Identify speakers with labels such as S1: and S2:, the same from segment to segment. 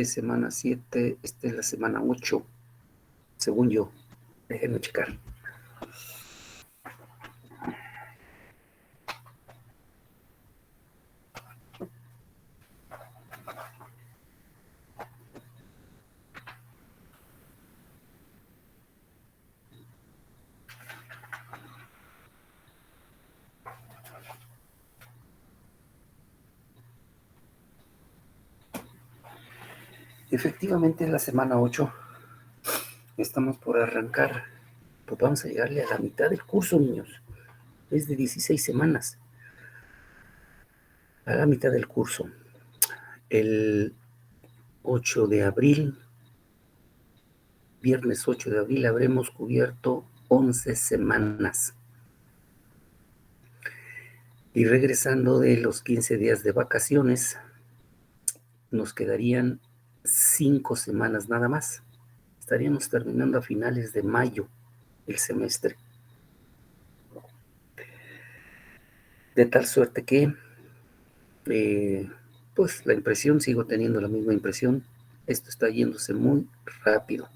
S1: semana 7, esta es la semana 8, según yo. Déjenme checar. Efectivamente es la semana 8. Estamos por arrancar. Pues vamos a llegarle a la mitad del curso, niños. Es de 16 semanas. A la mitad del curso. El 8 de abril, viernes 8 de abril, habremos cubierto 11 semanas. Y regresando de los 15 días de vacaciones, nos quedarían 5 semanas nada más. Estaríamos terminando a finales de mayo el semestre. De tal suerte que, pues la impresión, sigo teniendo la misma impresión, esto está yéndose muy rápido.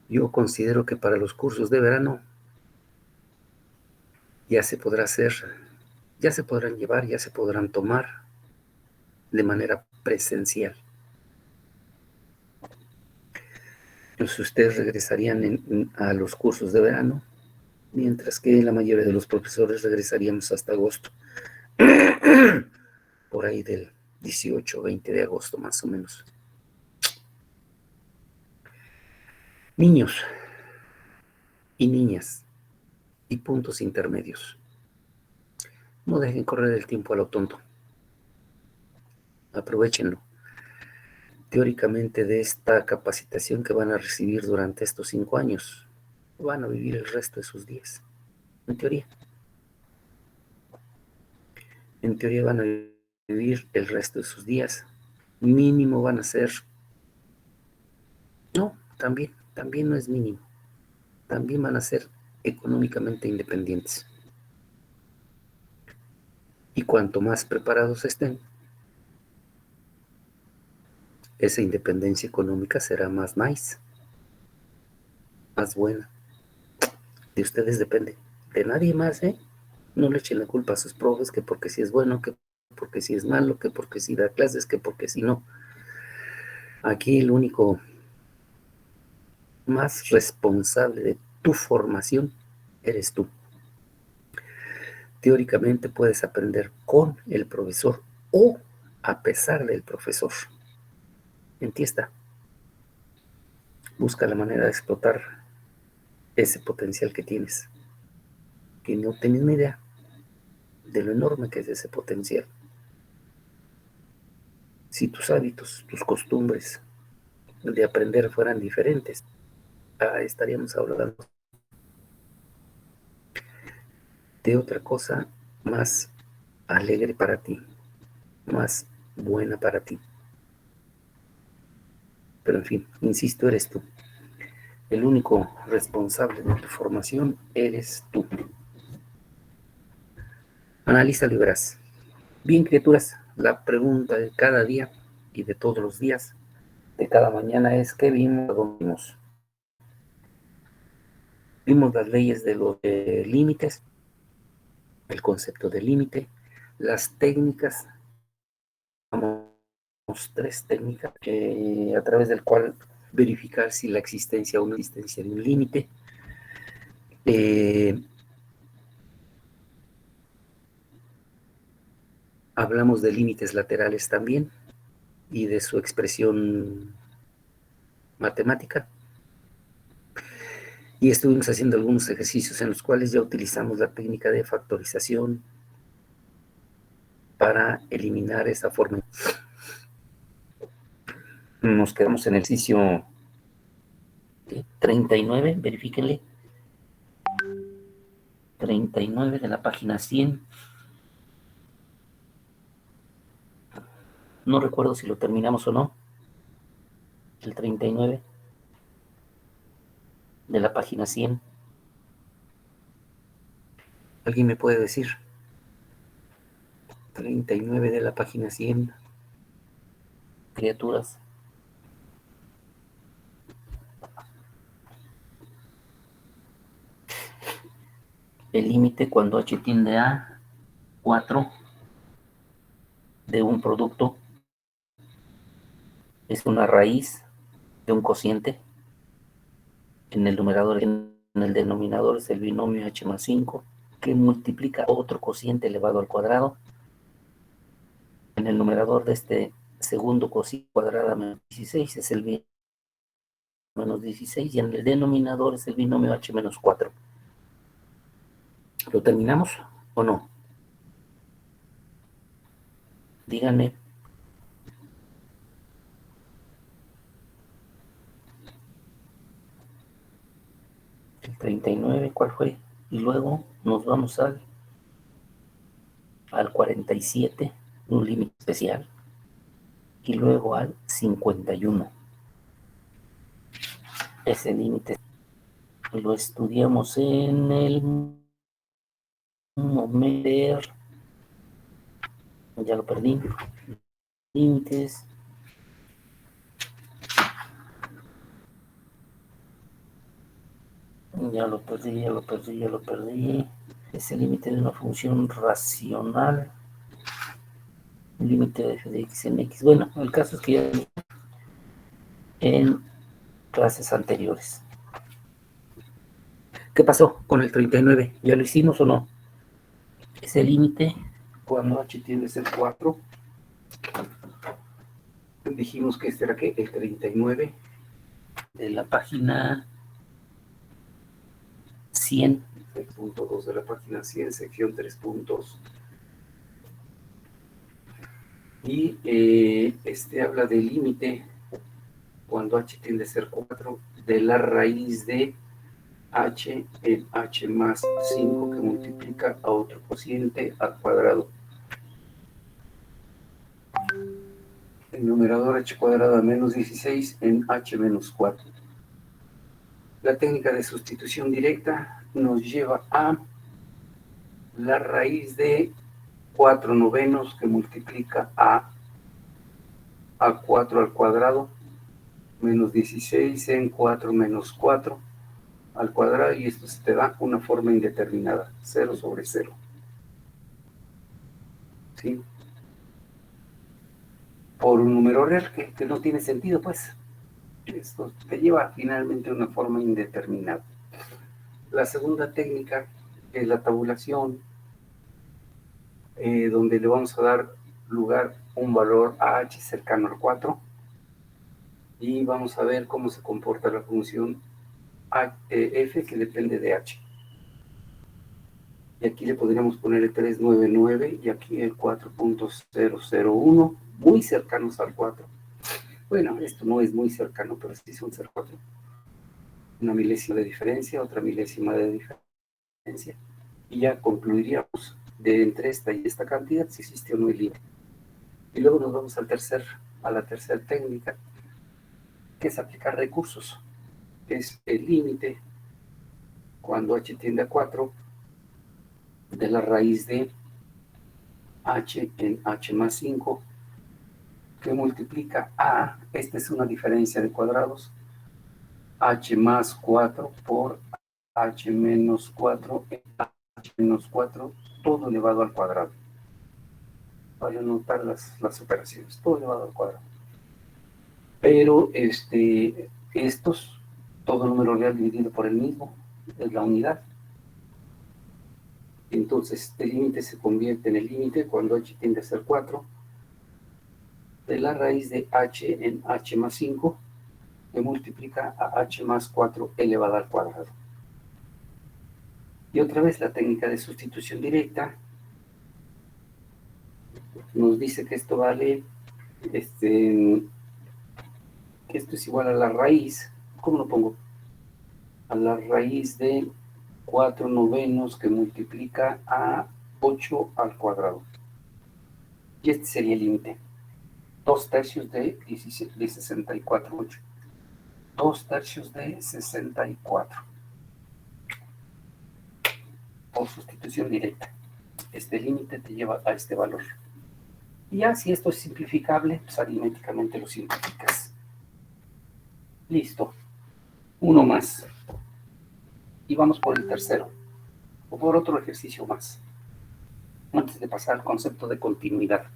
S1: Yo considero que para los cursos de verano ya se podrá hacer, ya se podrán llevar, ya se podrán tomar de manera presencial. Entonces ustedes regresarían a los cursos de verano, mientras que la mayoría de los profesores regresaríamos hasta agosto, por ahí del 18 o 20 de agosto más o menos. Niños y niñas y puntos intermedios. No dejen correr el tiempo a lo tonto. Aprovechenlo. Teóricamente, de esta capacitación que van a recibir durante estos 5 años, van a vivir el resto de sus días. En teoría. En teoría van a vivir el resto de sus días. Mínimo van a ser... No, también no es mínimo. También van a ser económicamente independientes. Y cuanto más preparados estén, esa independencia económica será más nice, más buena. De ustedes depende, de nadie más, ¿eh? No le echen la culpa a sus profes, que porque si es bueno, que porque si es malo, que porque si da clases, que porque si no. Aquí el único más responsable de tu formación eres tú. Teóricamente puedes aprender con el profesor o a pesar del profesor. Entienda. Busca la manera de explotar ese potencial que tienes, que no tienes ni idea de lo enorme que es ese potencial. Si tus hábitos, tus costumbres de aprender fueran diferentes, estaríamos hablando de otra cosa más alegre para ti, más buena para ti. Pero en fin, insisto, eres tú. El único responsable de tu formación eres tú. Analízalo y verás. Bien, criaturas, la pregunta de cada día y de todos los días, de cada mañana es: ¿qué vimos? Vimos las leyes de los límites, el concepto de límite, las técnicas. Vamos 3 técnicas a través del cual verificar si la existencia o no existencia de un límite. Hablamos de límites laterales también y de su expresión matemática. Y estuvimos haciendo algunos ejercicios en los cuales ya utilizamos la técnica de factorización para eliminar esa forma. Nos quedamos en el ejercicio 39, verifíquenle. 39 de la página 100. No recuerdo si lo terminamos o no. El 39 de la página 100. ¿Alguien me puede decir? 39 de la página 100. criaturas. El límite cuando h tiende a 4 de un producto es una raíz de un cociente. En el numerador, en el denominador es el binomio h más 5 que multiplica otro cociente elevado al cuadrado. En el numerador de este segundo cociente cuadrada menos 16 es el binomio menos 16 y en el denominador es el binomio h menos 4. ¿Lo terminamos o no? Díganme. El 39, ¿cuál fue? Y luego nos vamos al 47, un límite especial, y luego al 51. Ese límite lo estudiamos en el momento, ya lo perdí, límites, ya lo perdí. Es el límite de una función racional, el límite de f de x en x. Bueno, el caso es que ya en clases anteriores. ¿Qué pasó con el 39? ¿Ya lo hicimos o no? Ese límite, cuando h tiende a ser 4, dijimos que este era ¿qué? El 39 de la página 100, 6.2 de la página 100, sección 3 puntos. Y este habla del límite cuando h tiende a ser 4 de la raíz de h en h más 5 que multiplica a otro cociente al cuadrado. El numerador h cuadrada menos 16 en h menos 4. La técnica de sustitución directa nos lleva a la raíz de 4 novenos que multiplica a 4 al cuadrado menos 16 en 4 menos 4 al cuadrado, y esto se te da una forma indeterminada, 0 sobre 0. ¿Sí? Por un número real que no tiene sentido, pues. Esto te lleva finalmente a una forma indeterminada. La segunda técnica es la tabulación, donde le vamos a dar lugar un valor a h cercano al 4 y vamos a ver cómo se comporta la función f que depende de h. Y aquí le podríamos poner el 399 y aquí el 4.001, muy cercanos al 4. Bueno, esto no es muy cercano, pero sí son 0,4. Una milésima de diferencia, otra milésima de diferencia. Y ya concluiríamos de entre esta y esta cantidad si existe o no el límite. Y luego nos vamos a la tercera técnica, que es aplicar recursos. Es el límite cuando h tiende a 4 de la raíz de h en h más 5 que multiplica a, esta es una diferencia de cuadrados, h más 4 por h menos 4 en h menos 4, todo elevado al cuadrado. Para anotar las operaciones, todo elevado al cuadrado. Pero estos, todo número real dividido por el mismo, es la unidad. Entonces, este límite se convierte en el límite cuando h tiende a ser 4 de la raíz de h en h más 5 que multiplica a h más 4 elevado al cuadrado. Y otra vez la técnica de sustitución directa nos dice que esto vale, que esto es igual a la raíz, ¿cómo lo pongo? A la raíz de 4 novenos que multiplica a 8 al cuadrado. Y este sería el límite. 2 tercios de 64, 8. 2 tercios de 64. Por sustitución directa. Este límite te lleva a este valor. Y ya si esto es simplificable, pues aritméticamente lo simplificas. Listo. Uno más. Y vamos por el tercero. O por otro ejercicio más. Antes de pasar al concepto de continuidad.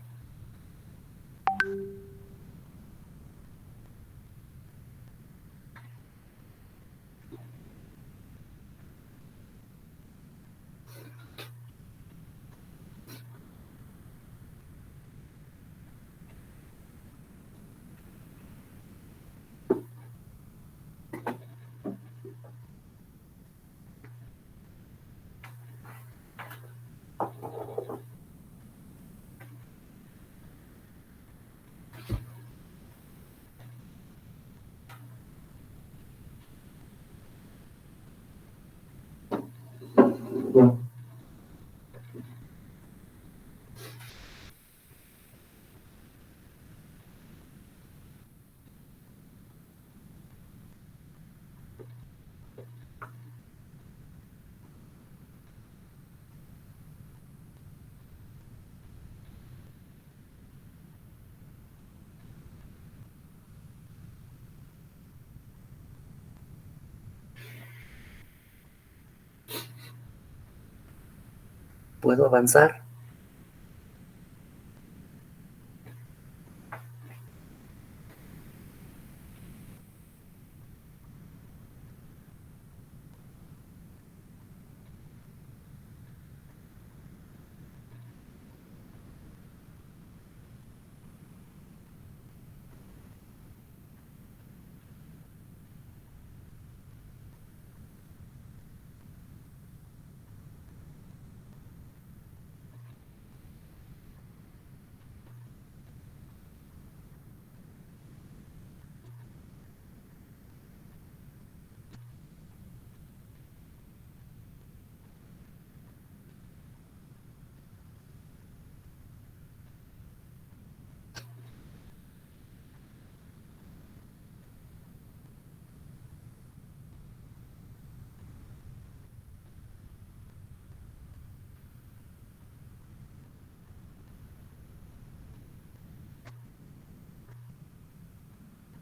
S1: ¿Puedo avanzar?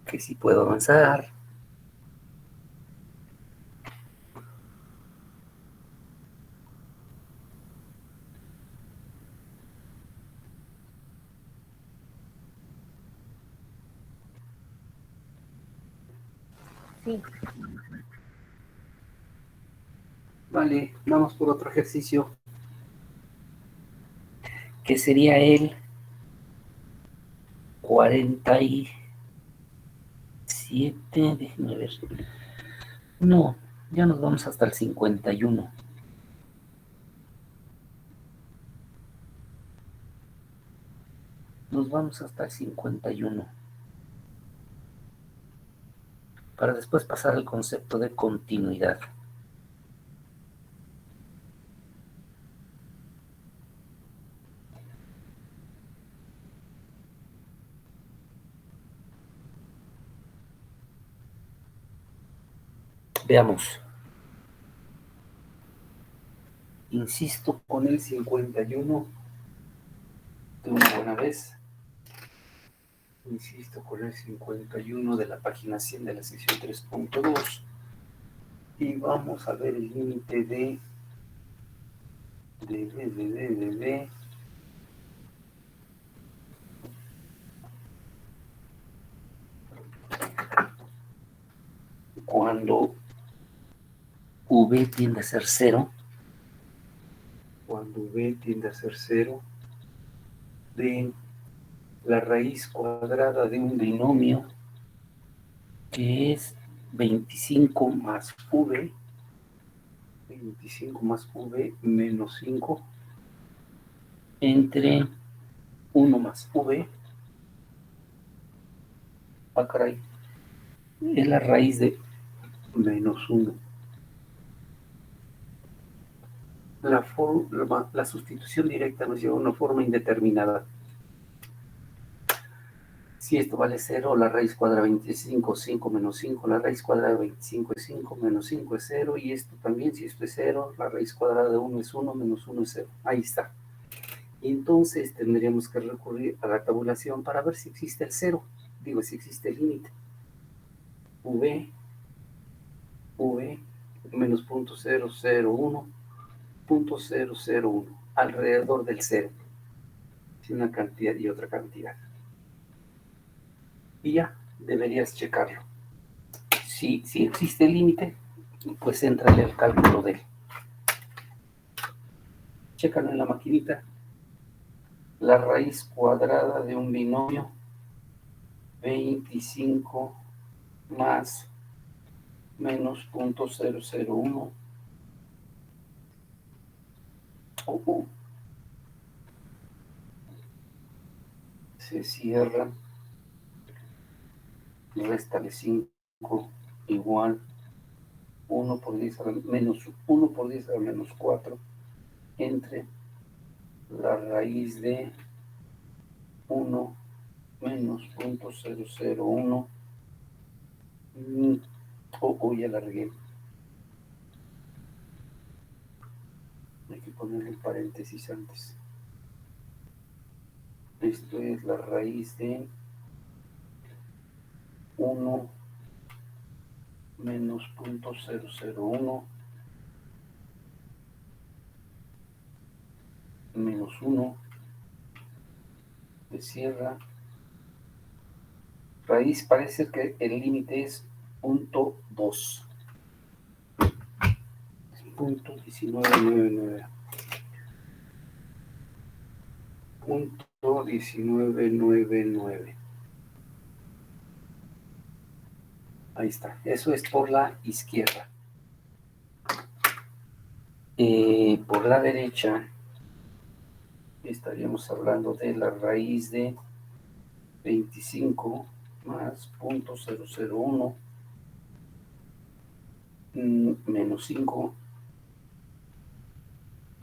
S1: Que sí puedo avanzar.
S2: Sí.
S1: Vale, vamos por otro ejercicio. Que sería el 47. Déjenme ver. No, ya nos vamos hasta el 51. Nos vamos hasta el 51. Para después pasar al concepto de continuidad. Veamos. Insisto con el 51 de una buena vez. Insisto con el 51 de la página 100 de la sección 3.2. Y vamos a ver el límite de cuando v tiende a ser 0, cuando v tiende a ser 0, de la raíz cuadrada de un binomio que es 25 más v, 25 más v menos 5, entre 1 más v, caray, es la raíz de menos 1. La sustitución directa nos lleva a una forma indeterminada. Si esto vale 0, la raíz cuadrada de 25, 5 menos 5, la raíz cuadrada de 25 es 5, menos 5 es 0, y esto también, si esto es 0, la raíz cuadrada de 1 es 1, menos 1 es 0. Ahí está. Y entonces tendríamos que recurrir a la tabulación para ver si existe el cero, digo, si existe el límite. V menos 0.001, alrededor del cero, una cantidad y otra cantidad. Y ya, deberías checarlo. Si existe el límite, pues entrale al cálculo de él. Chécalo en la maquinita. La raíz cuadrada de un binomio 25 más menos 0.001. Se cierra. Réstale 5 igual 1 por 10 a la menos 1 por 10 a la menos 4 entre la raíz de 1 menos 0.001. Ya la regué. Hay que ponerle paréntesis antes. Esto es la raíz de 1 menos 0.001 menos 1, se cierra. Raíz, parece que el límite es 0.2. 0.1999. 0.1999. Ahí está. Eso es por la izquierda. Por la derecha estaríamos hablando de la raíz de 25 más 0.001 menos 5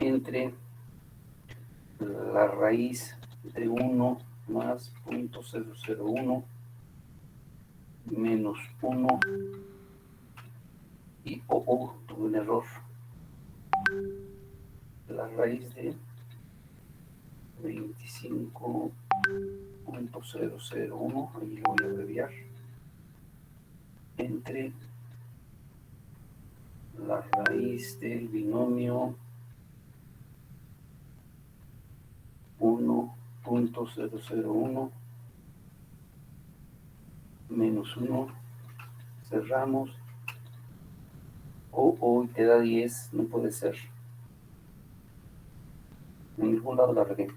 S1: entre la raíz de 1 más 0.001 menos 1 y tuve un error. La raíz de 25.001, ahí lo voy a abreviar, entre la raíz del binomio 1.001 menos 1, cerramos, y te da 10, no puede ser. En ningún lado la regué.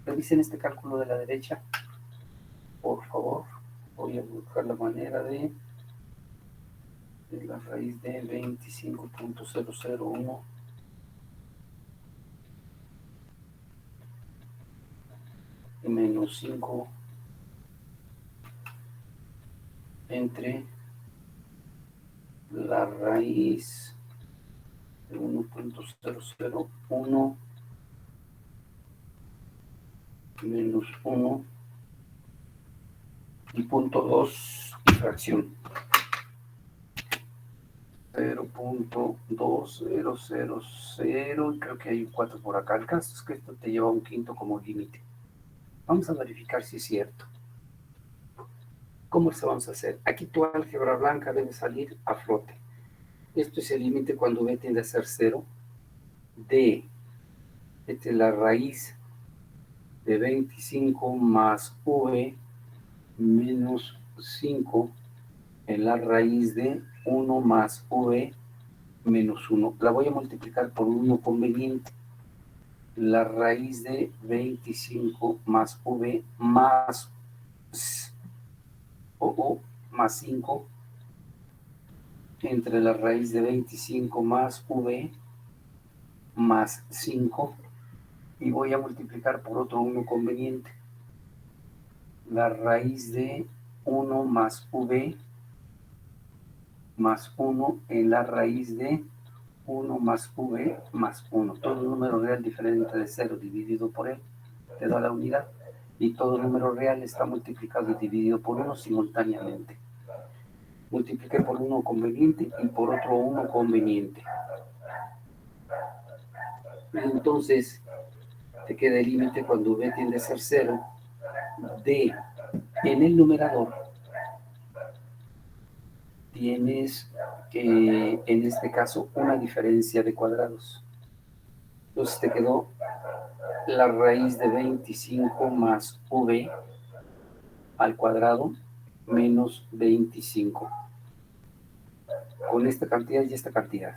S1: Revisen este cálculo de la derecha, por favor. Voy a buscar la manera de la raíz de 25.001 menos 5 entre la raíz de 1.001 menos 1 y 0.2 y fracción. 0.2000, y creo que hay un 4 por acá. El caso es que esto te lleva a un quinto como límite. Vamos a verificar si es cierto. ¿Cómo se vamos a hacer? Aquí tu álgebra blanca debe salir a flote. Esto es el límite cuando v tiende a ser 0 de la raíz de 25 más v menos 5 en la raíz de 1 más v menos 1. La voy a multiplicar por 1 conveniente. La raíz de 25 más v más más 5 entre la raíz de 25 más v más 5, y voy a multiplicar por otro 1 conveniente. La raíz de 1 más v más 1 en la raíz de 1 más v más 1. Todo número real diferente de 0 dividido por él te da la unidad, y todo número real está multiplicado y dividido por 1 simultáneamente. Multipliqué por 1 conveniente y por otro 1 conveniente. Entonces, te queda el límite cuando v tiende a ser 0 de, en el numerador, tienes en este caso una diferencia de cuadrados. Entonces te quedó la raíz de 25 más v al cuadrado menos 25. Con esta cantidad y esta cantidad.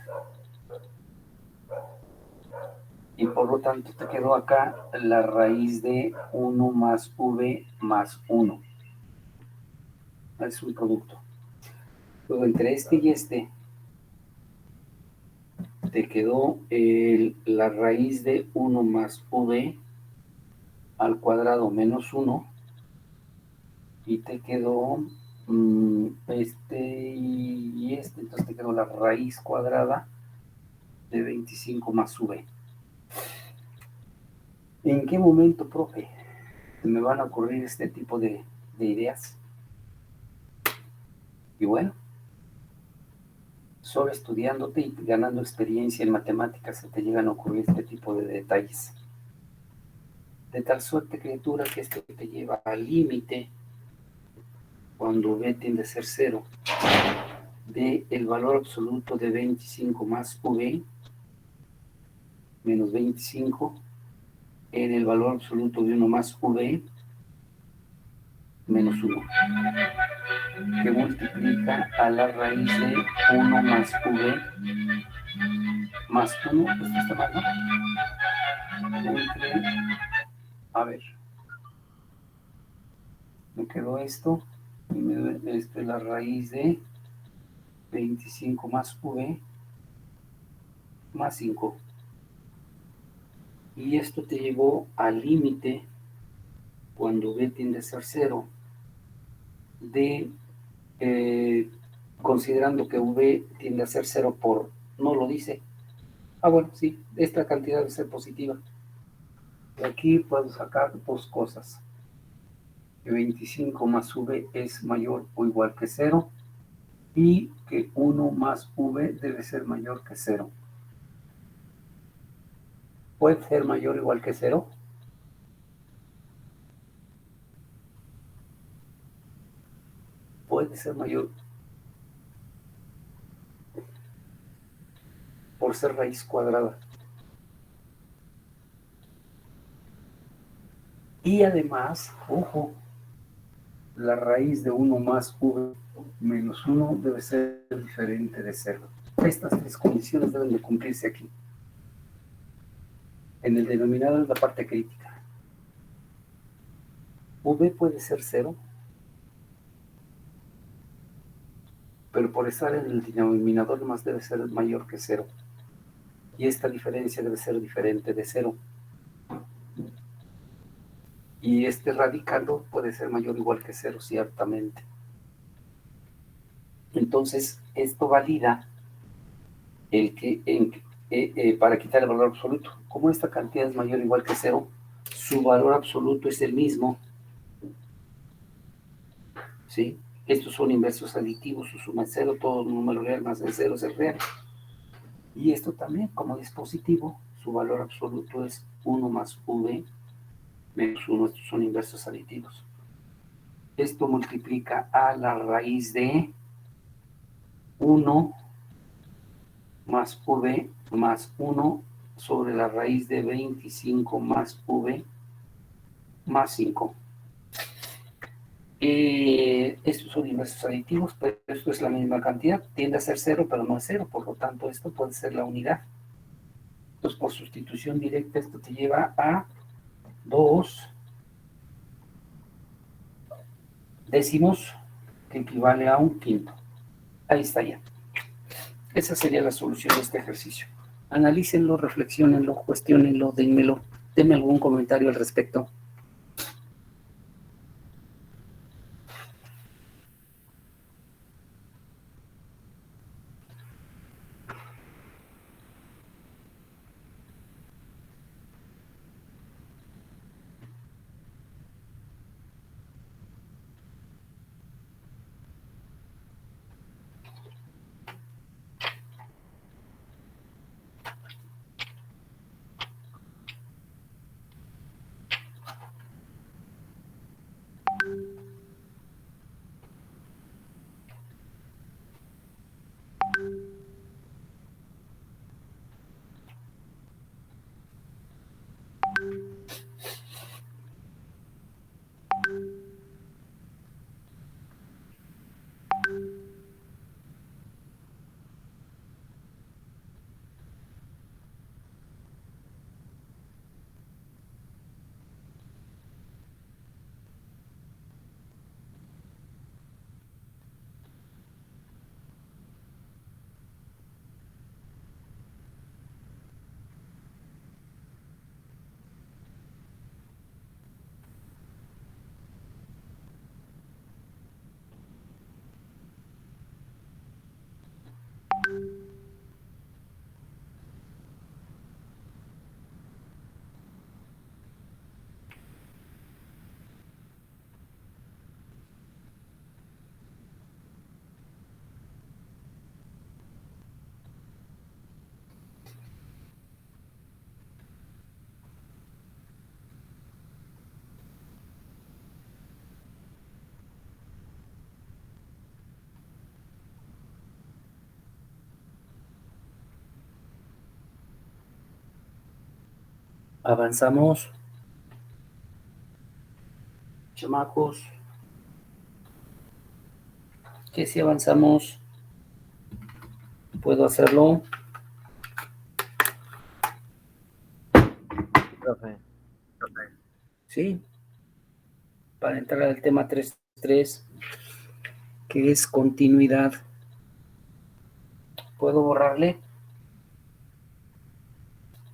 S1: Y por lo tanto te quedó acá la raíz de 1 más v más 1. Es un producto. Luego entre este y este te quedó la raíz de 1 más v al cuadrado menos 1 y te quedó este y este, entonces te quedó la raíz cuadrada de 25 más v. ¿En qué momento, profe, me van a ocurrir este tipo de ideas? Y bueno, solo estudiándote y ganando experiencia en matemáticas se te llegan a ocurrir este tipo de detalles. De tal suerte, criatura, que esto te lleva al límite, cuando v tiende a ser 0, de el valor absoluto de 25 más v menos 25 en el valor absoluto de 1 más v menos 1, que multiplica a la raíz de 1 más v más 1, esto está mal, ¿no? A ver, me quedó esto, y esto es la raíz de 25 más v más 5. Y esto te llevó al límite, cuando v tiende a ser 0, de, considerando que v tiende a ser 0 por, no lo dice. Ah, bueno, sí, esta cantidad debe ser positiva. De aquí puedo sacar dos cosas. Que 25 más v es mayor o igual que 0 y que 1 más v debe ser mayor que 0. ¿Puede ser mayor o igual que 0? Puede ser mayor por ser raíz cuadrada. Y además, ojo, la raíz de 1 más v menos 1 debe ser diferente de 0. Estas tres condiciones deben de cumplirse aquí. En el denominador es la parte crítica. V puede ser 0, pero por estar en el denominador más debe ser mayor que 0. Y esta diferencia debe ser diferente de 0. Y este radicando puede ser mayor o igual que 0, ciertamente. Entonces, esto valida el que para quitar el valor absoluto. Como esta cantidad es mayor o igual que 0, su valor absoluto es el mismo. ¿Sí? Estos son inversos aditivos, su suma es 0, todo número real más el 0 es real. Y esto también, como dispositivo, su valor absoluto es 1 más v menos 1, estos son inversos aditivos. Esto multiplica a la raíz de 1 más v más 1 sobre la raíz de 25 más v más 5. Estos son inversos aditivos, pero esto es la misma cantidad. Tiende a ser 0, pero no es 0. Por lo tanto, esto puede ser la unidad. Entonces, por sustitución directa, esto te lleva a 2 décimos, que equivale a un quinto. Ahí está ya. Esa sería la solución de este ejercicio. Analícenlo, reflexionenlo, cuestionenlo, denmelo. Denme algún comentario al respecto. Avanzamos, chamacos. ¿Qué si avanzamos? ¿Puedo hacerlo?
S3: Profe.
S1: Sí. Para entrar al tema 3.3, que es continuidad. ¿Puedo borrarle?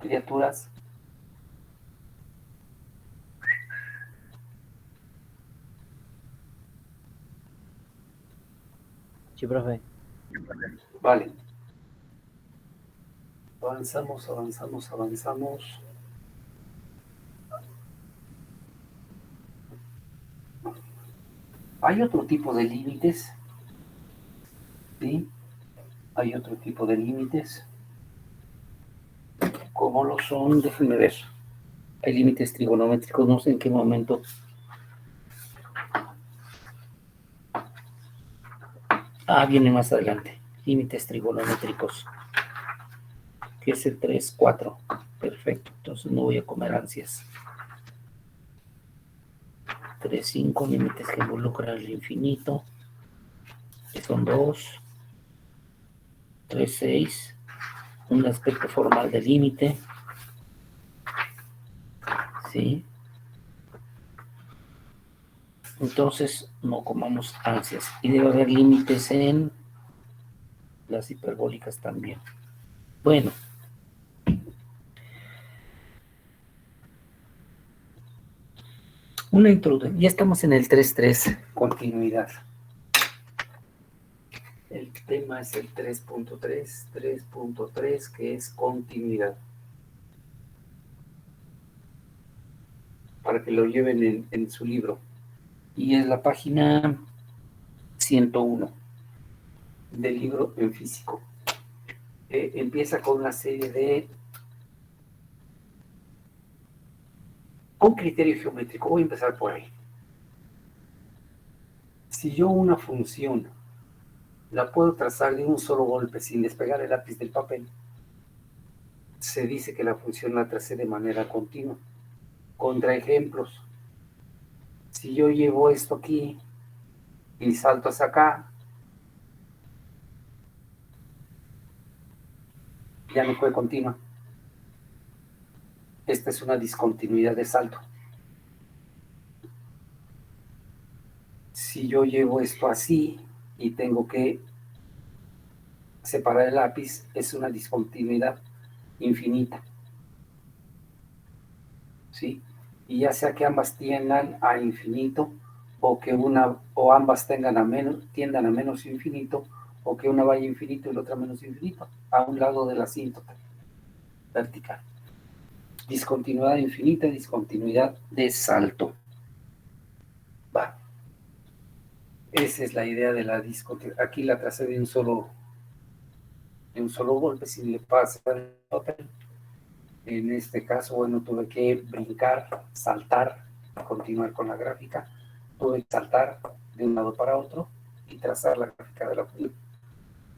S1: Criaturas.
S3: Sí, profe.
S1: Vale. Avanzamos, avanzamos, avanzamos. Hay otro tipo de límites. ¿Sí? Hay otro tipo de límites. ¿Cómo lo son? Déjenme ver. Hay límites trigonométricos, no sé en qué momento. Viene más adelante. Límites trigonométricos. Que es el 3, 4. Perfecto. Entonces no voy a comer ansias. 3, 5, límites que involucran el infinito. Que son 2. 3, 6. Un aspecto formal de límite. ¿Sí? Entonces no comamos ansias. Y debe haber límites en las hiperbólicas también. Bueno. Una introducción. Ya estamos en el 3.3, continuidad. El tema es el 3.3, 3.3, que es continuidad. Para que lo lleven en su libro. Y es la página 101 del libro en físico. Empieza con una serie de... con criterio geométrico. Voy a empezar por ahí. Si yo una función la puedo trazar de un solo golpe sin despegar el lápiz del papel, se dice que la función la tracé de manera continua. Contraejemplos. Si yo llevo esto aquí y salto hacia acá, ya no fue continua. Esta es una discontinuidad de salto. Si yo llevo esto así y tengo que separar el lápiz, es una discontinuidad infinita. ¿Sí? Y ya sea que ambas tiendan a infinito, o que una o ambas tiendan a menos infinito, o que una vaya infinito y la otra menos infinito, a un lado de la asíntota vertical. Discontinuidad infinita, discontinuidad de salto. Va. Esa es la idea de la discontinuidad. Aquí la tracé de un solo golpe, sin le pasa el papel. En este caso, bueno, tuve que brincar, saltar, continuar con la gráfica. Tuve que saltar de un lado para otro y trazar la gráfica de la función.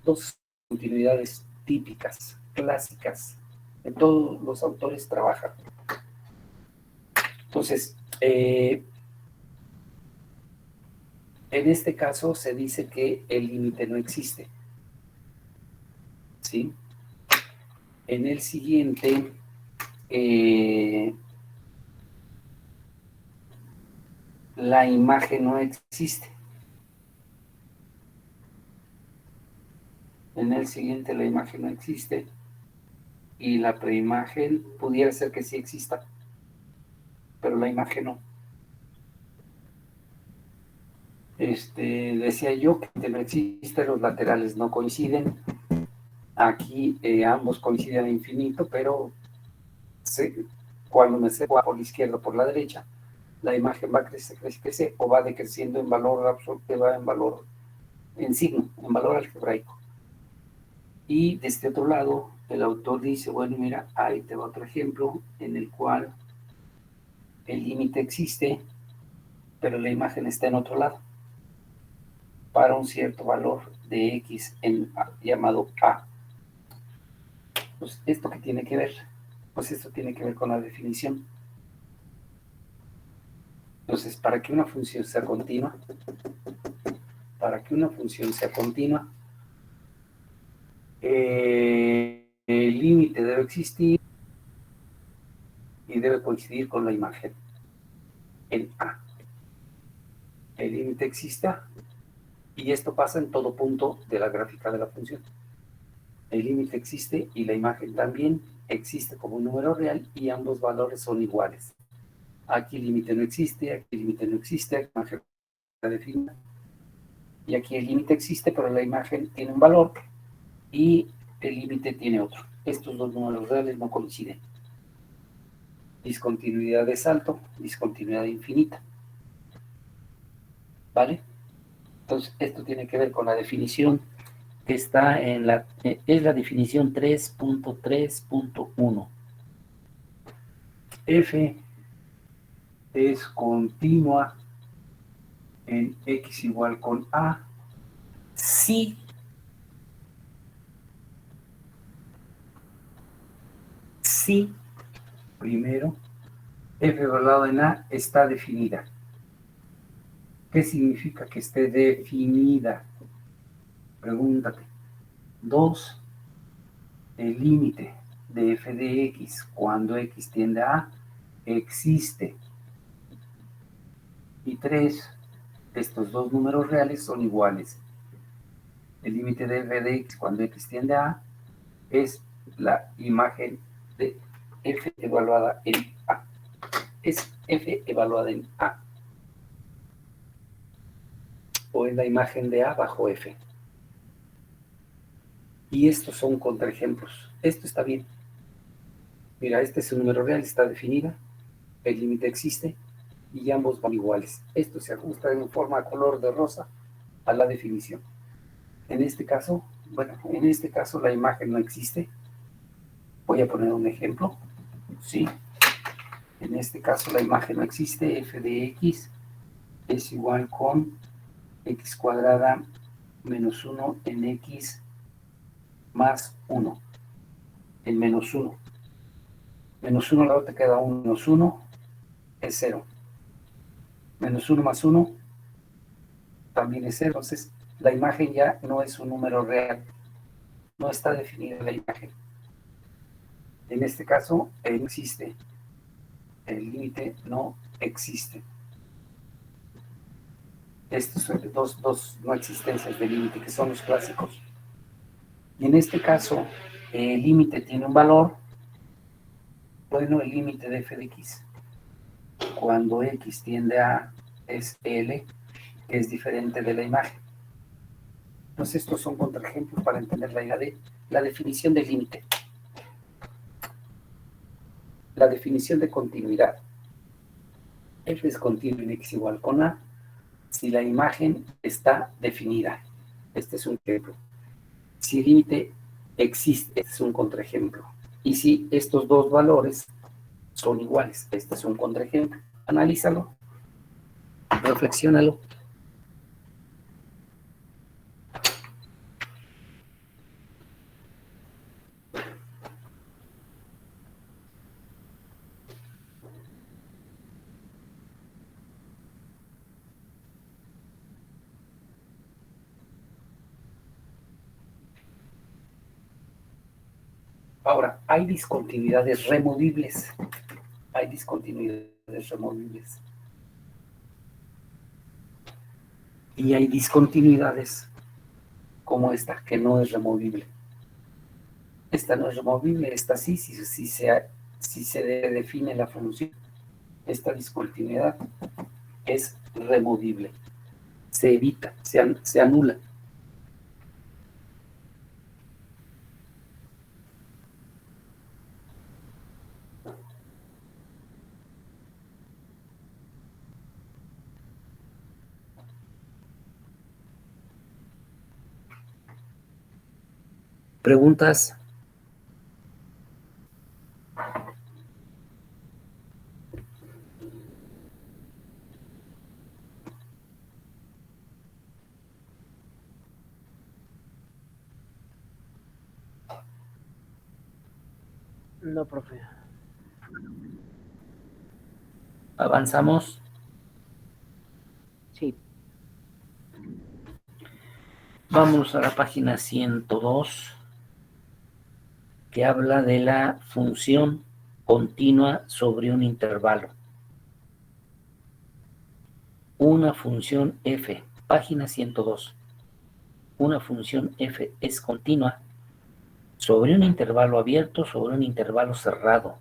S1: Dos continuidades típicas, clásicas, en todos los autores trabajan. Entonces, en este caso se dice que el límite no existe. ¿Sí? En el siguiente, la imagen no existe. En el siguiente la imagen no existe y la preimagen pudiera ser que sí exista, pero la imagen no. Decía yo que no existe, los laterales no coinciden. Aquí ambos coinciden a infinito, pero cuando me sepo por la izquierda o por la derecha, la imagen va a crecer, crecer, o va decreciendo en valor absoluto, va en valor, en signo, en valor algebraico. Y de este otro lado, el autor dice, bueno, mira, ahí te va otro ejemplo en el cual el límite existe, pero la imagen está en otro lado, para un cierto valor de X llamado A. Pues, ¿esto qué tiene que ver? Pues esto tiene que ver con la definición. Entonces, para que una función sea continua, el límite debe existir y debe coincidir con la imagen en A. El límite exista y esto pasa en todo punto de la gráfica de la función. El límite existe y la imagen también existe como un número real y ambos valores son iguales. Aquí el límite no existe, aquí el límite no existe, aquí la imagen está definida. Y aquí el límite existe, pero la imagen tiene un valor y el límite tiene otro. Estos dos números reales no coinciden. Discontinuidad de salto, discontinuidad infinita. ¿Vale? Entonces, esto tiene que ver con la definición que está es la definición 3.3.1. F es continua en X igual con A si primero F evaluado en A está definida. ¿Qué significa que esté definida? Pregúntate. 2. El límite de f de x cuando x tiende a A existe. Y 3. Estos dos números reales son iguales. El límite de f de x cuando x tiende a A es la imagen de f evaluada en A. Es f evaluada en A. O es la imagen de A bajo f. Y estos son contraejemplos. Esto está bien. Mira, este es un número real, está definida, el límite existe y ambos van iguales. Esto se ajusta en forma color de rosa a la definición. En este caso, la imagen no existe. Voy a poner un ejemplo. Sí, en este caso la imagen no existe. F de x es igual con x cuadrada menos 1 en x más 1. En menos 1. Menos 1 luego te queda 1 menos 1 es 0. Menos 1 más 1 también es 0. Entonces, la imagen ya no es un número real. No está definida la imagen. En este caso, existe. El límite no existe. Estos son dos no existencias de límite, que son los clásicos. Y en este caso, el límite tiene un valor. Bueno, el límite de f de x, cuando x tiende a es L, que es diferente de la imagen. Entonces, estos son contraejemplos para entender la idea de la definición del límite. La definición de continuidad. F es continuo en x igual con A si la imagen está definida. Este es un ejemplo. Si el límite existe, este es un contraejemplo. Y si estos dos valores son iguales, este es un contraejemplo. Analízalo, reflexiónalo. Ahora, hay discontinuidades removibles. Hay discontinuidades removibles. Y hay discontinuidades como esta, que no es removible. Esta no es removible, esta sí, si se define la función. Esta discontinuidad es removible. Se evita, se anula. ¿Preguntas?
S2: No, profe.
S1: Avanzamos.
S2: Sí.
S1: Vamos a la página 102, que habla de la función continua sobre un intervalo. Una función f, página 102. Una función f es continua sobre un intervalo abierto, sobre un intervalo cerrado.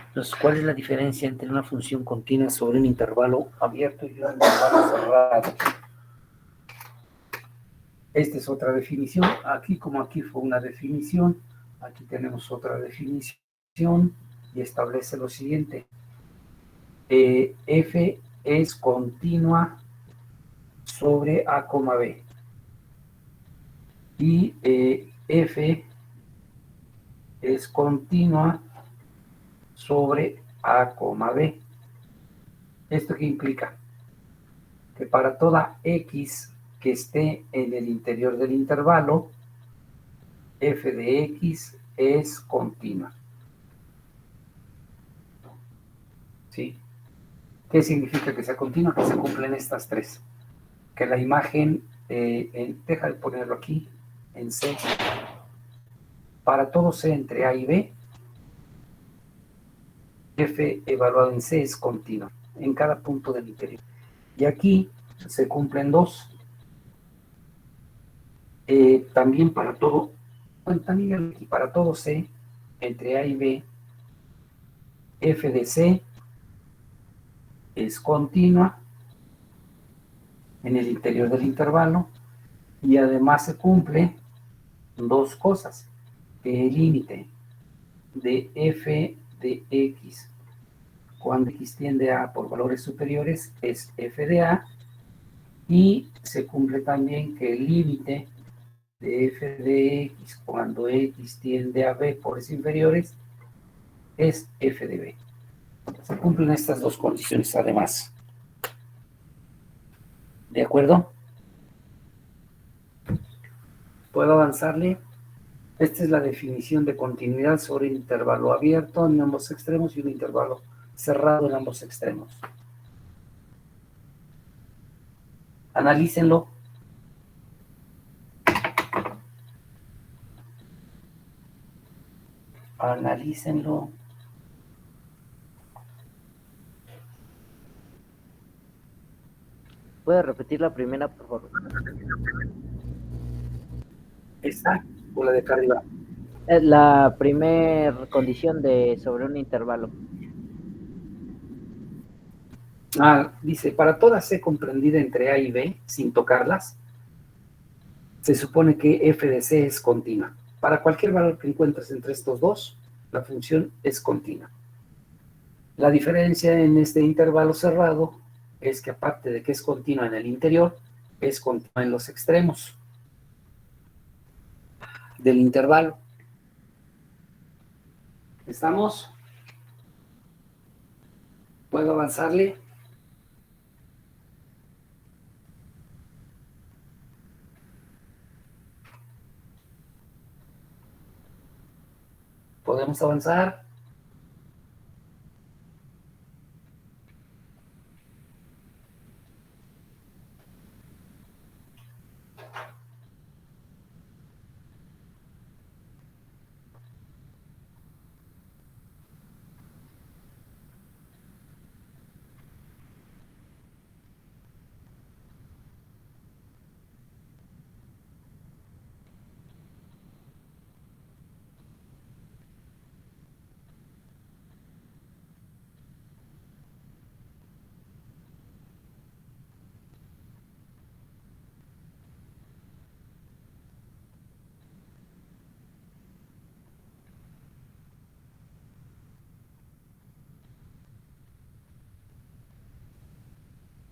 S1: Entonces, ¿cuál es la diferencia entre una función continua sobre un intervalo abierto y un intervalo cerrado? Esta es otra definición. Aquí, como aquí fue una definición, aquí tenemos otra definición y establece lo siguiente. F es continua sobre A, B. Y F es continua sobre A, B. ¿Esto qué implica? Que para toda X que esté en el interior del intervalo, f de X es continua. ¿Sí? ¿Qué significa que sea continua? Que se cumplen estas tres. Que la imagen, deja de ponerlo aquí, en C, para todo C entre A y B, f evaluado en C es continua, en cada punto del interior. Y aquí se cumplen dos. También para todo, bueno, también aquí para todo C, entre A y B, f de C es continua en el interior del intervalo y además se cumple dos cosas. El límite de f de x cuando x tiende a por valores superiores es f de a, y se cumple también que el límite de f de x cuando x tiende a b por inferiores es f de b. Se cumplen estas dos condiciones además. ¿De acuerdo? ¿Puedo avanzarle? Esta es la definición de continuidad sobre un intervalo abierto en ambos extremos y un intervalo cerrado en ambos extremos. Analícenlo. Analícenlo.
S2: ¿Puede repetir la primera, por favor?
S1: Esta o la de acá arriba.
S2: La primera condición de sobre un intervalo.
S1: Dice, para toda C comprendida entre A y B, sin tocarlas, se supone que f de C es continua. Para cualquier valor que encuentres entre estos dos, la función es continua. La diferencia en este intervalo cerrado es que aparte de que es continua en el interior, es continua en los extremos del intervalo. ¿Estamos? ¿Puedo avanzarle? ¿Podemos avanzar?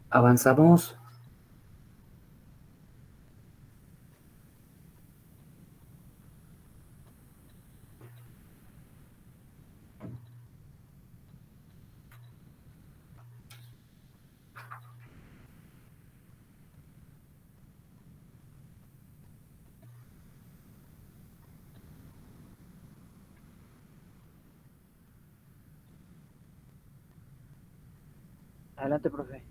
S1: Avanzamos.
S2: Adelante, profe.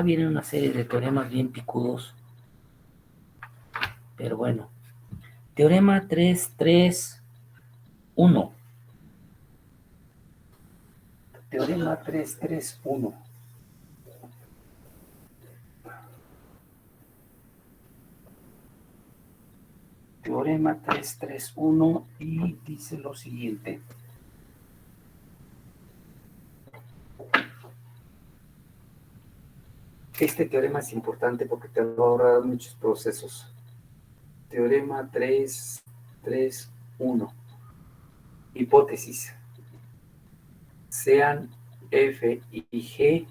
S1: Viene una serie de teoremas bien picudos. Pero bueno. Teorema 331. Teorema 331. Teorema 331 y dice lo siguiente. Este teorema es importante porque te va a ahorrar muchos procesos. Teorema 331. Hipótesis. Sean F y G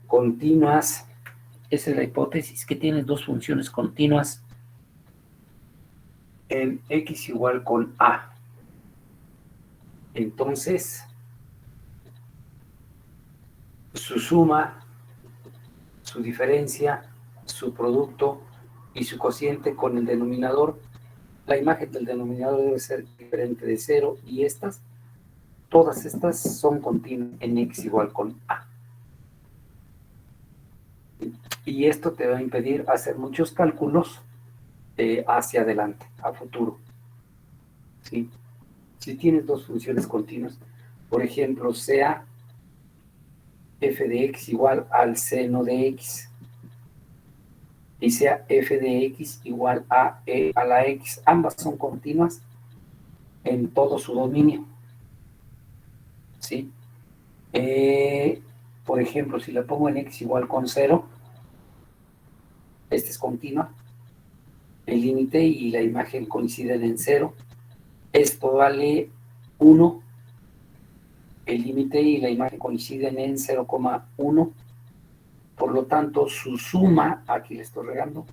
S1: continuas. Esa es la hipótesis, que tienes dos funciones continuas en X igual con A. Entonces, su suma, su diferencia, su producto y su cociente con el denominador, la imagen del denominador debe ser diferente de 0 y todas estas son continuas en X igual con A. Y esto te va a impedir hacer muchos cálculos hacia adelante, a futuro. ¿Sí? Si tienes dos funciones continuas, por ejemplo, sea f de x igual al seno de x y sea f de x igual a e a la x, ambas son continuas en todo su dominio. ¿Sí? Por ejemplo, si la pongo en x igual con 0, esta es continua, el límite y la imagen coinciden en 0, esto vale 1, el límite y la imagen coinciden en 0,1, por lo tanto su suma, aquí le estoy regando,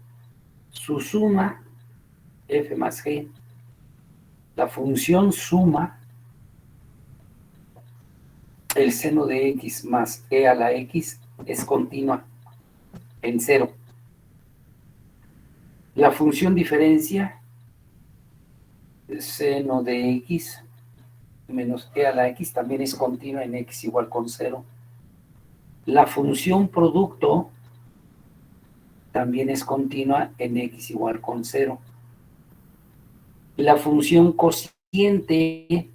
S1: su suma, f más g, la función suma el seno de x más e a la x es continua en 0. La función diferencia, seno de x menos e a la x también es continua en x igual con 0. La función producto también es continua en x igual con 0. La función cociente,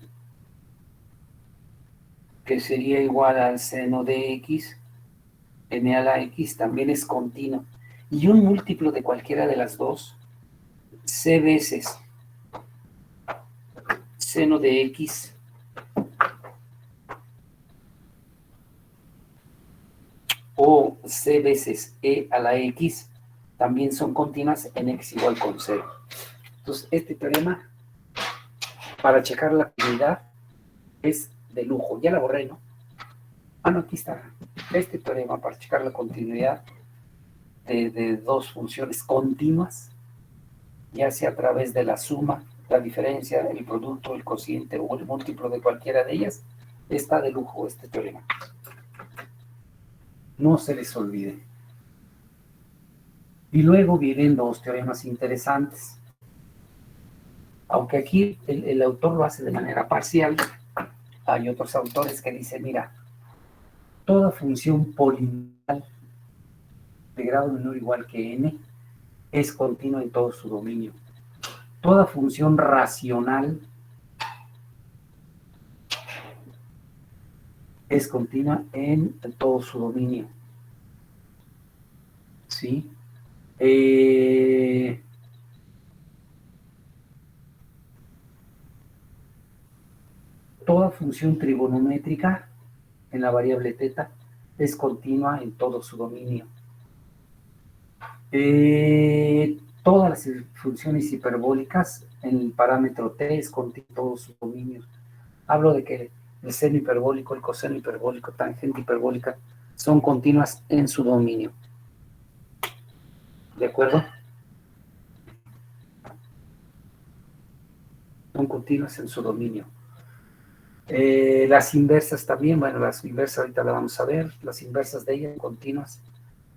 S1: que sería igual al seno de x, n a la x, también es continua. Y un múltiplo de cualquiera de las dos, c veces seno de x o c veces e a la x, también son continuas en x igual con 0. Entonces, este teorema, para checar la continuidad, es de lujo. Ya la borré, ¿no? No, aquí está. Este teorema, para checar la continuidad de dos funciones continuas, ya sea a través de la suma, la diferencia, el producto, el cociente o el múltiplo de cualquiera de ellas, está de lujo este teorema. No se les olvide. Y luego vienen los teoremas interesantes. Aunque aquí el autor lo hace de manera parcial, hay otros autores que dicen, mira, toda función polinomial de grado menor o igual que n es continua en todo su dominio. Toda función racional es continua en todo su dominio. ¿Sí? Toda función trigonométrica en la variable θ es continua en todo su dominio. Todas las funciones hiperbólicas en el parámetro t es continua en todos sus dominios. Hablo de que el seno hiperbólico, el coseno hiperbólico, tangente hiperbólica son continuas en su dominio. ¿De acuerdo? Son continuas en su dominio. Las inversas también, bueno, las inversas ahorita las vamos a ver, las inversas de ellas continuas.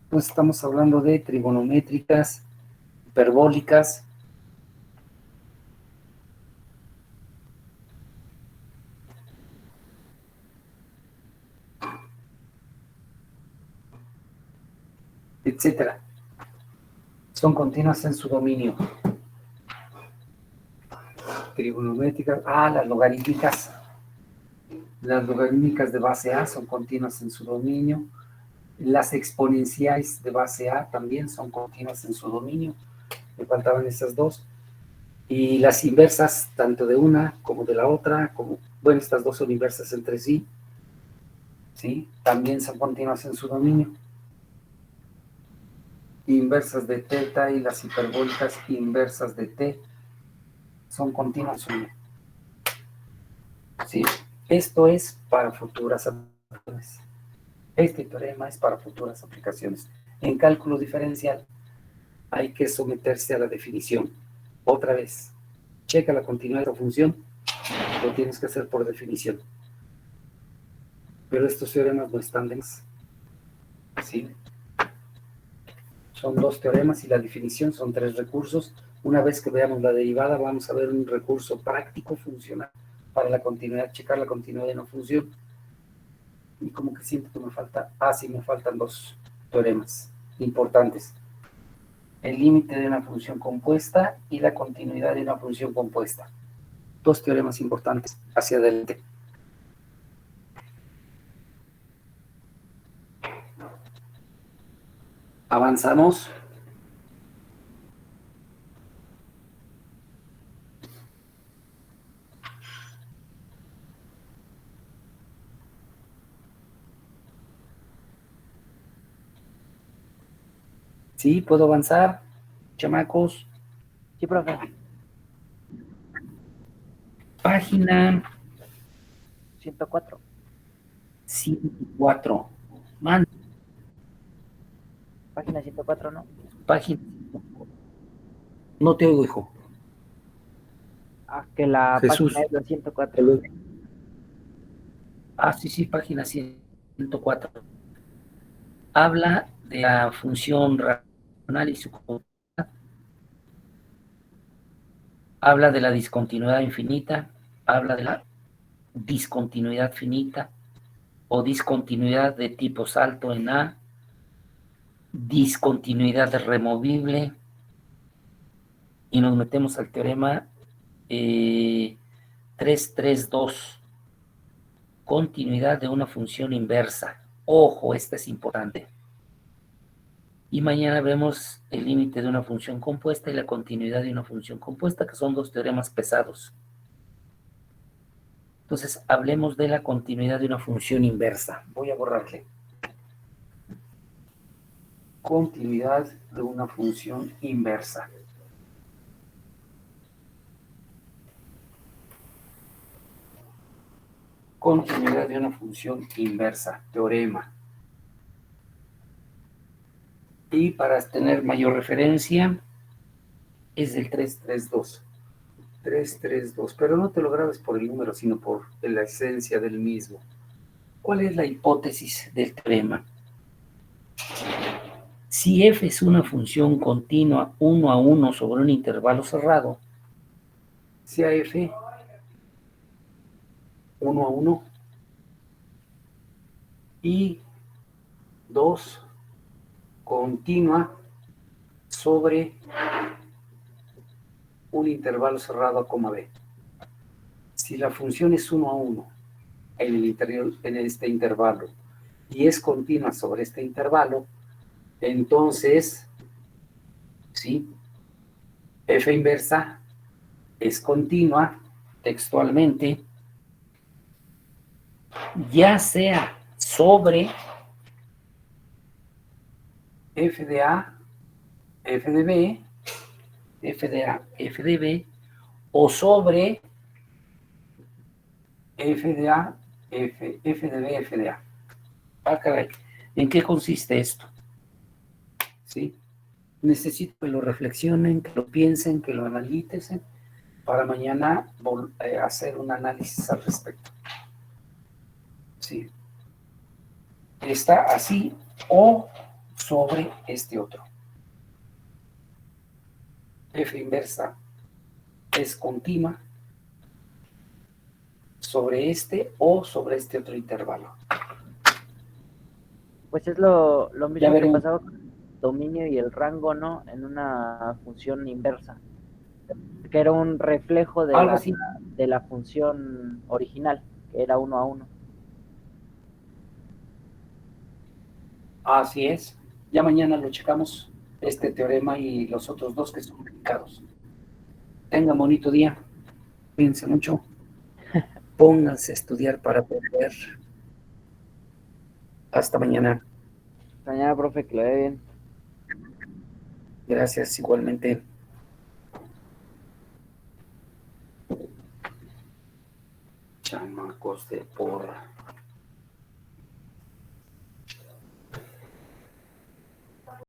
S1: Entonces estamos hablando de trigonométricas, hiperbólicas, etcétera. Son continuas en su dominio. Trigonométricas, las logarítmicas. Las logarítmicas de base A son continuas en su dominio. Las exponenciales de base A también son continuas en su dominio. Me faltaban esas dos. Y las inversas, tanto de una como de la otra, bueno, estas dos son inversas entre sí, ¿sí? También son continuas en su dominio. Inversas de teta y las hiperbólicas inversas de t son continuas en su dominio. ¿Sí? Esto es para futuras aplicaciones. Este teorema es para futuras aplicaciones. En cálculo diferencial hay que someterse a la definición. Otra vez, checa la continuidad de la función, lo tienes que hacer por definición. Pero estos teoremas no están de más. ¿Sí? Son dos teoremas y la definición son 3 recursos. Una vez que veamos la derivada, vamos a ver un recurso práctico funcional para la continuidad, checar la continuidad de una función. Y como que siento que me falta, sí, me faltan 2 teoremas importantes. El límite de una función compuesta y la continuidad de una función compuesta. 2 teoremas importantes hacia adelante. Avanzamos. Sí, puedo avanzar, chamacos.
S2: Sí, profe.
S1: Página
S2: 104.
S1: 104. Man.
S2: Página 104, ¿no?
S1: Página. No te oigo, hijo.
S2: Que la
S1: Jesús.
S2: página es la 104.
S1: Sí, página 104. Habla de la función racional y su continuidad. Habla de la discontinuidad infinita. Habla de la discontinuidad finita o discontinuidad de tipo salto en A. Discontinuidad removible. Y nos metemos al teorema 332. Continuidad de una función inversa. Ojo, esta es importante. Y mañana vemos el límite de una función compuesta y la continuidad de una función compuesta, que son 2 teoremas pesados. Entonces, hablemos de la continuidad de una función inversa. Voy a borrarle. Continuidad de una función inversa. Continuidad de una función inversa. Teorema. Y para tener mayor referencia, es del 332. 332, pero no te lo grabes por el número, sino por la esencia del mismo. ¿Cuál es la hipótesis del teorema? Si f es una función continua 1 a 1 sobre un intervalo cerrado, sea f 1 a 1 y 2 continua sobre un intervalo cerrado a coma b. Si la función es 1 a 1 en este intervalo y es continua sobre este intervalo, entonces, ¿sí? F inversa es continua textualmente, ya sea sobre f de A, f de B, f de A, f de B, o sobre f de A, f de B, f de A. Caray, ¿en qué consiste esto? ¿Sí? Necesito que lo reflexionen, que lo piensen, que lo analicen, para mañana hacer un análisis al respecto. ¿Sí? Está así o sobre este otro. F inversa es continua sobre este o sobre este otro intervalo.
S2: Pues es lo mismo que pasaba dominio y el rango, ¿no? En una función inversa, que era un reflejo
S1: Algo así.
S2: de la función original, que era 1 a 1.
S1: Así es. Ya mañana lo checamos, este teorema y los otros dos que son complicados. Tenga bonito día. Cuídense mucho. Pónganse a estudiar para aprender. Hasta mañana.
S2: Mañana, profe, que lo vea bien.
S1: Gracias igualmente. Chamacos de porra.